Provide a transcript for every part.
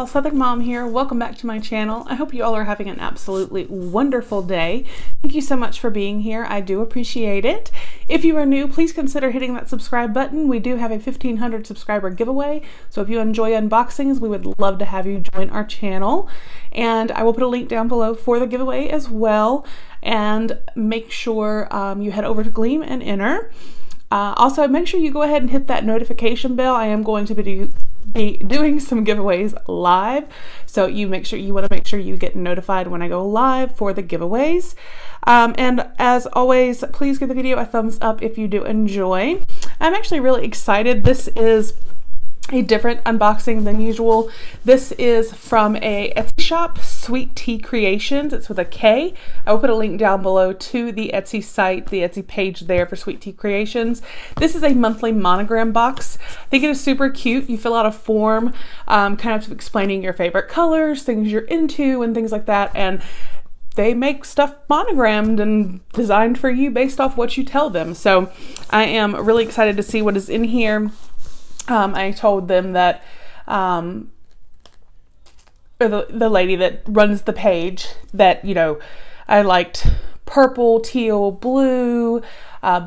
y'all, Southern Mom here. Welcome back to my channel. I hope you all are having an absolutely wonderful day. Thank you so much for being here. I do appreciate it. If you are new, please consider hitting that subscribe button. We do have a 1,500 subscriber giveaway, so if you enjoy unboxings, we would love to have you join our channel. And I will put a link down below for the giveaway as well. And make sure you head over to Gleam and enter. Also, make sure you go ahead and hit that notification bell. I am going to be doing some giveaways live, so you want to make sure you get notified when I go live for the giveaways. And as always, please give the video a thumbs up if you do enjoy. I'm actually really excited. This is a different unboxing than usual. This is from a Etsy shop, Sweet Tea Kreations. It's with a K. I will put a link down below to the Etsy site, the Etsy page there for Sweet Tea Kreations. This is a monthly monogram box. I think it is super cute. You fill out a form kind of explaining your favorite colors, things you're into, and things like that. And they make stuff monogrammed and designed for you based off what you tell them. So I am really excited to see what is in here. I told them that, or the lady that runs the page, that, you know, I liked purple, teal, blue,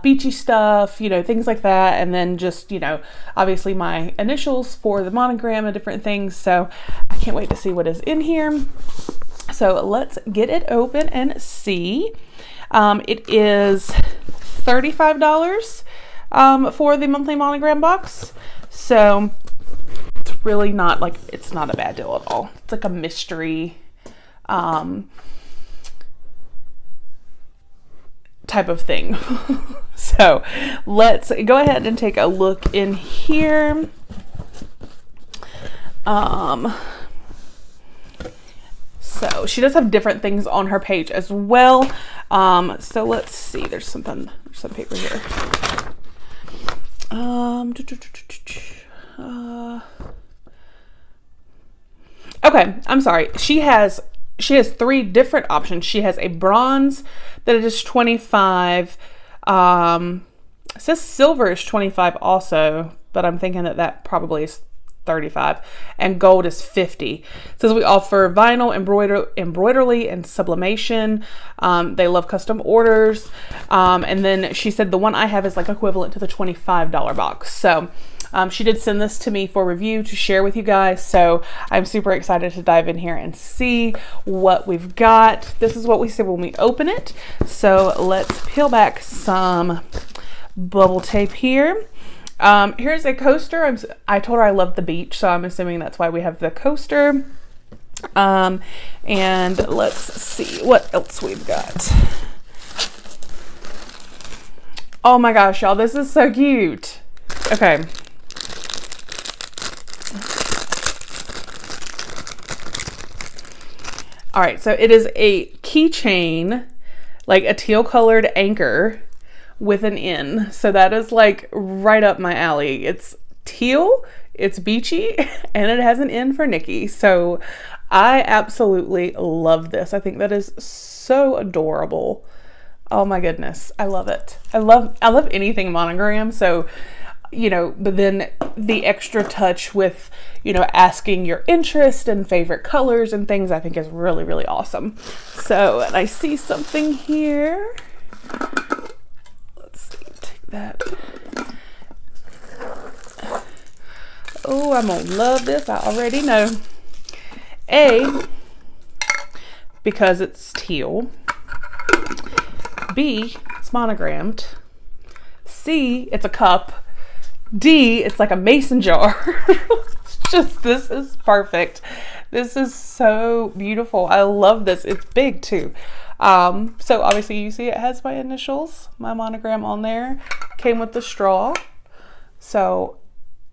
beachy stuff, you know, things like that. And then just, you know, obviously my initials for the monogram and different things. So I can't wait to see what is in here. So let's get it open and see. It is $35 for the monthly monogram box. So it's really not like, it's not a bad deal at all. It's like a mystery type of thing. So let's go ahead and take a look in here. So she does have different things on her page as well. So let's see, there's some paper here. Okay, I'm sorry. She has 3 different options. She has a bronze that is 25. It says silver is 25 also, but I'm thinking that probably is 35, and gold is 50. It says we offer vinyl, embroidery, and sublimation. They love custom orders. And then she said the one I have is like equivalent to the $25 box. So she did send this to me for review to share with you guys. So I'm super excited to dive in here and see what we've got. This is what we see when we open it. So let's peel back some bubble tape here. Here's a coaster. I told her I love the beach, so I'm assuming that's why we have the coaster. And let's see what else we've got. Oh my gosh, y'all, this is so cute. Okay. All right, so it is a keychain, like a teal colored anchor with an N. So that is like right up my alley. It's teal, it's beachy, and it has an N for Nicki. So I absolutely love this. I think that is so adorable. Oh my goodness. I love it. I love anything monogram. So, you know, but then the extra touch with, you know, asking your interest and favorite colors and things, I think is really, really awesome. So, and I see something here. That. Oh, I'm gonna love this. I already know. A, because it's teal. B, it's monogrammed. C, it's a cup. D, it's like a mason jar. This is perfect. This is so beautiful. I love this. It's big too. So obviously you see it has my initials, my monogram on there. Came with the straw. So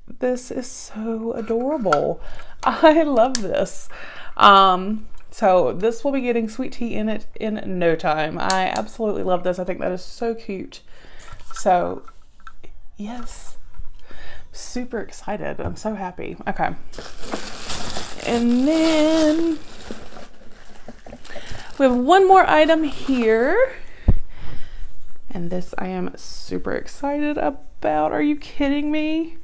this is so adorable. I love this. So this will be getting sweet tea in it in no time. I absolutely love this. I think that is so cute. So yes, super excited. I'm so happy. Okay. And then we have one more item here, and this I am super excited about. Are you kidding me?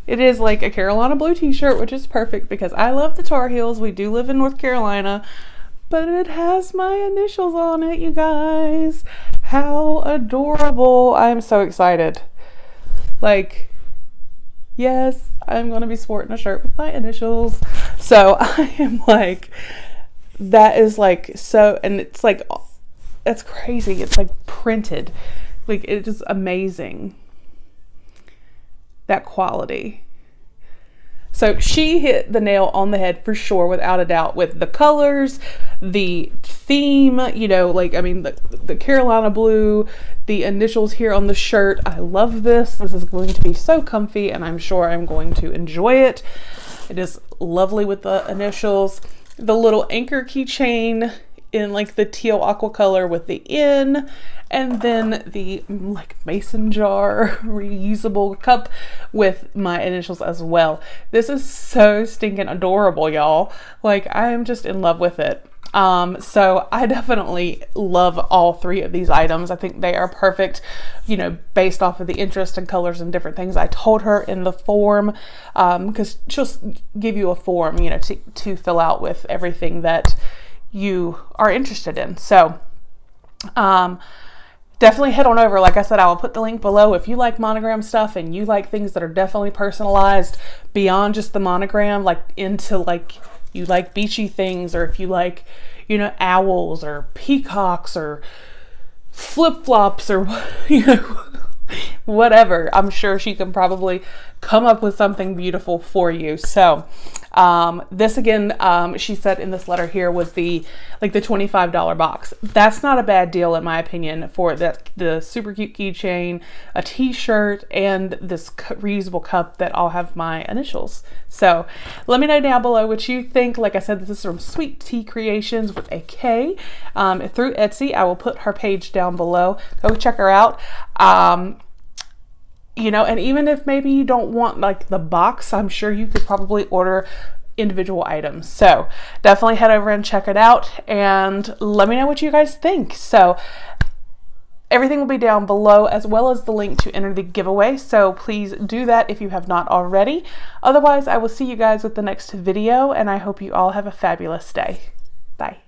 It is like a Carolina blue t-shirt, which is perfect because I love the Tar Heels. We do live in North Carolina, but it has my initials on it, you guys. How adorable. I'm so excited. Like, yes, I'm going to be sporting a shirt with my initials. So I am like, that is like so, and it's like, that's crazy. It's like printed. Like, it is amazing. That quality. So she hit the nail on the head for sure, without a doubt, with the colors, the theme, you know, like, I mean, the Carolina blue, the initials here on the shirt. I love this. This is going to be so comfy, and I'm sure I'm going to enjoy it. It is lovely with the initials. The little anchor keychain in like the teal aqua color with the N, and then the like mason jar reusable cup with my initials as well. This is so stinking adorable, y'all. Like, I am just in love with it. So I definitely love all three of these items. I think they are perfect, you know, based off of the interest and colors and different things I told her in the form, because she'll give you a form, you know, to fill out with everything that you are interested in. So definitely head on over. Like I said, I will put the link below if you like monogram stuff and you like things that are definitely personalized beyond just the monogram, like into like, you like beachy things, or if you like, you know, owls or peacocks or flip-flops or, you know, whatever. I'm sure she can probably come up with something beautiful for you. So this again, she said in this letter here, was the $25 box. That's not a bad deal in my opinion for the super cute keychain, a t-shirt, and this reusable cup that all have my initials. So let me know down below what you think. Like I said, this is from Sweet Tea Creations with a K, through Etsy. I will put her page down below. Go check her out. You know, and even if maybe you don't want like the box, I'm sure you could probably order individual items. So definitely head over and check it out and let me know what you guys think. So everything will be down below, as well as the link to enter the giveaway. So please do that if you have not already. Otherwise, I will see you guys with the next video, and I hope you all have a fabulous day. Bye.